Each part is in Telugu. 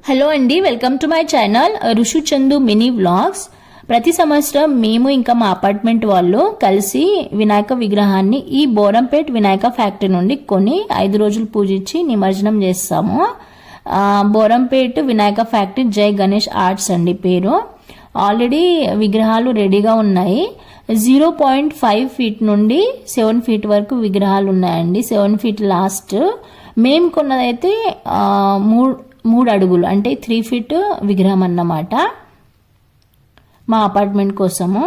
హలో అండి, welcome to my channel Rushu Chandu mini vlogs. ప్రతి సంవత్సరం మేము ఇంకా మా అపార్ట్మెంట్ వాళ్ళు కలిసి వినాయక విగ్రహాన్ని ఈ బోరంపేట్ వినాయక ఫ్యాక్టరీ నుండి కొని 5 రోజులు పూజించి నిమజ్జనం చేస్తాము. బోరంపేట్ వినాయక ఫ్యాక్టరీ జై గణేష్ ఆర్ట్స్ అండి పేరు. ఆల్రెడీ విగ్రహాలు రెడీగా ఉన్నాయి. 0.5 ఫీట్ నుండి 7 ఫీట్ వరకు విగ్రహాలు ఉన్నాయండి. 7 ఫీట్ లాస్ట్. మేము కొన్నదైతే 3 అడుగులు అంటే 3 ఫీట్ విగ్రహం అన్నమాట మా అపార్ట్మెంట్ కోసము.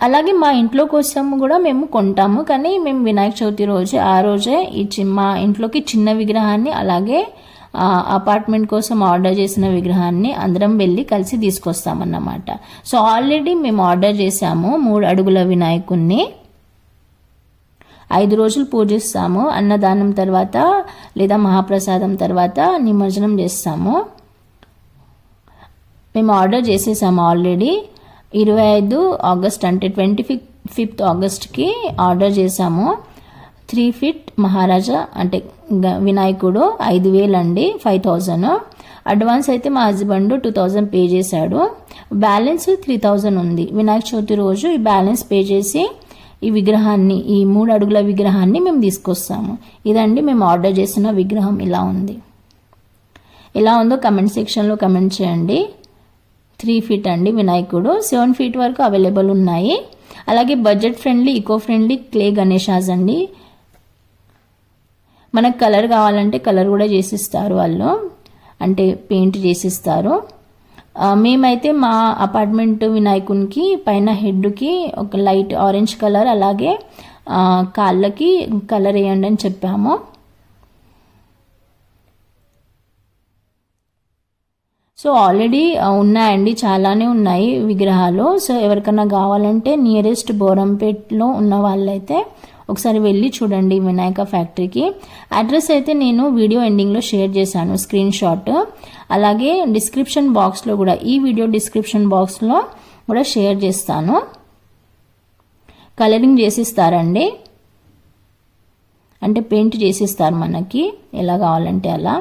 అలాగే మా ఇంట్లో కోసము కూడా మేము కొంటాము. కానీ మేము వినాయక చవితి రోజు ఆ రోజే మా ఇంట్లోకి చిన్న విగ్రహాన్ని అలాగే అపార్ట్మెంట్ కోసం ఆర్డర్ చేసిన విగ్రహాన్ని అందరం వెళ్ళి కలిసి తీసుకొస్తామన్నమాట. సో ఆల్రెడీ మేము ఆర్డర్ చేసాము 3 అడుగుల వినాయకుణ్ణి. 5 రోజులు పూజిస్తాము. అన్నదానం తర్వాత లేదా మహాప్రసాదం తర్వాత నిమజ్జనం చేస్తాము. మేము ఆర్డర్ చేసేసాము ఆల్రెడీ. 25 ఆగస్ట్ అంటే 25th ఆగస్ట్కి ఆర్డర్ చేసాము. 3 ఫీట్ మహారాజా అంటే వినాయకుడు 5,000 అండి, 5,000. అడ్వాన్స్ అయితే మా హస్బెండ్ 2,000 పే చేశాడు. బ్యాలెన్స్ 3,000 ఉంది. వినాయక చవితి రోజు ఈ బ్యాలెన్స్ పే చేసి ఈ విగ్రహాన్ని, ఈ 3 అడుగుల విగ్రహాన్ని మేము తీసుకొస్తాము. ఇదండి మేము ఆర్డర్ చేసిన విగ్రహం. ఇలా ఉంది. ఎలా ఉందో కమెంట్ సెక్షన్లో కమెంట్ చేయండి. 3 ఫీట్ అండి వినాయకుడు. 7 ఫీట్ వరకు అవైలబుల్ ఉన్నాయి. అలాగే budget friendly, eco friendly clay Ganeshas అండి. మనకు కలర్ కావాలంటే కలర్ కూడా చేసిస్తారు వాళ్ళు, అంటే పెయింట్ చేసిస్తారు. మేమైతే మా అపార్ట్మెంట్ వినాయకునికి పైన హెడ్కి ఒక లైట్ ఆరెంజ్ కలర్, అలాగే కాళ్ళకి కలర్ వేయండి అని చెప్పాము. సో ఆల్రెడీ ఉన్నాయండి, చాలానే ఉన్నాయి విగ్రహాలు. సో ఎవరికైనా కావాలంటే నియరెస్ట్ బోరంపేట్లో ఉన్న వాళ్ళైతే ఒకసారి వెళ్ళి చూడండి వినాయక ఫ్యాక్టరీకి. అడ్రస్ అయితే నేను వీడియో ఎండింగ్లో షేర్ చేశాను, స్క్రీన్ షాట్. అలాగే డిస్క్రిప్షన్ బాక్స్లో కూడా, ఈ వీడియో డిస్క్రిప్షన్ బాక్స్లో కూడా షేర్ చేస్తాను. కలరింగ్ చేసిస్తారండి, అంటే పెయింట్ చేసిస్తారు మనకి ఎలా కావాలంటే అలా.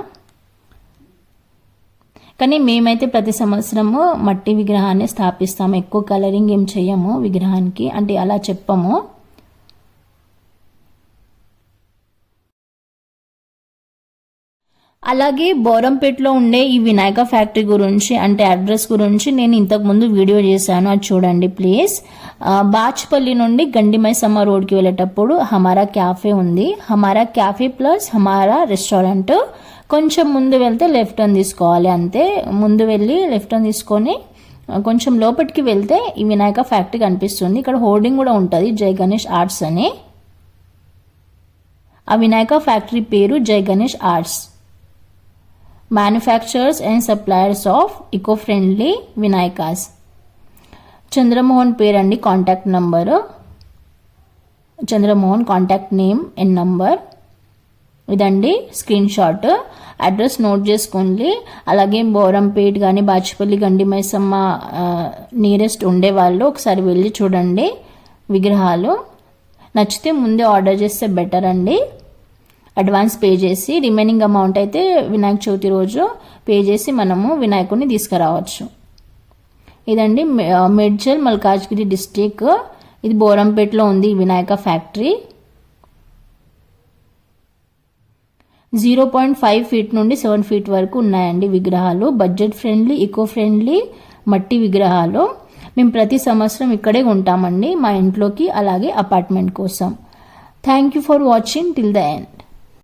కానీ మేమైతే ప్రతి సంవత్సరము మట్టి విగ్రహాన్ని స్థాపిస్తాము. ఎక్కువ కలరింగ్ ఏం చెయ్యము విగ్రహానికి, అంటే అలా చెప్పము. అలాగే బోరంపేట్లో ఉండే ఈ వినాయక ఫ్యాక్టరీ గురించి, అంటే అడ్రస్ గురించి నేను ఇంతకుముందు వీడియో చేశాను, అది చూడండి ప్లీజ్. బాచ్పల్లి నుండి గండిమైసమ్మ రోడ్కి వెళ్ళేటప్పుడు హమారా క్యాఫే ఉంది. హమారా క్యాఫే ప్లస్ హమారా రెస్టారెంట్. కొంచెం ముందు వెళ్తే లెఫ్ట్ టర్న్ తీసుకోవాలి, అంతే. ముందు వెళ్ళి లెఫ్ట్ టర్న్ తీసుకొని కొంచెం లోపలికి వెళ్తే ఈ వినాయక ఫ్యాక్టరీ కనిపిస్తుంది. ఇక్కడ హోర్డింగ్ కూడా ఉంటుంది, జై గణేష్ ఆర్ట్స్ అని. ఆ వినాయక ఫ్యాక్టరీ పేరు Jai Ganesh arts. Manufacturers and suppliers of eco friendly Vinayakas. Chandramohan పేరండి, contact number Chandramohan, contact name and number. ఇదండి స్క్రీన్ షాట్. అడ్రస్ నోట్ చేసుకోండి. అలాగే బోరంపేట్ కానీ బాచిపల్లి, గండిమైసమ్మ నియరెస్ట్ ఉండేవాళ్ళు ఒకసారి వెళ్ళి చూడండి విగ్రహాలు. నచ్చితే ముందే ఆర్డర్ చేస్తే బెటర్ అండి. అడ్వాన్స్ పే చేసి రిమైనింగ్ అమౌంట్ అయితే వినాయక చవితి రోజు పే చేసి మనము వినాయకుడిని తీసుకురావచ్చు. ఇదండి మేడ్చల్ మల్కాజ్గిరి డిస్టిక్. ఇది బోరంపేట్లో ఉంది ఈ వినాయక ఫ్యాక్టరీ. 0.5 ఫీట్ నుండి 7 ఫీట్ వరకు ఉన్నాయండి విగ్రహాలు. బడ్జెట్ ఫ్రెండ్లీ, ఈకో ఫ్రెండ్లీ మట్టి విగ్రహాలు. మేము ప్రతి సంవత్సరం ఇక్కడే ఉంటామండి, మా ఇంట్లోకి అలాగే అపార్ట్మెంట్ కోసం. Thank you for watching till the end.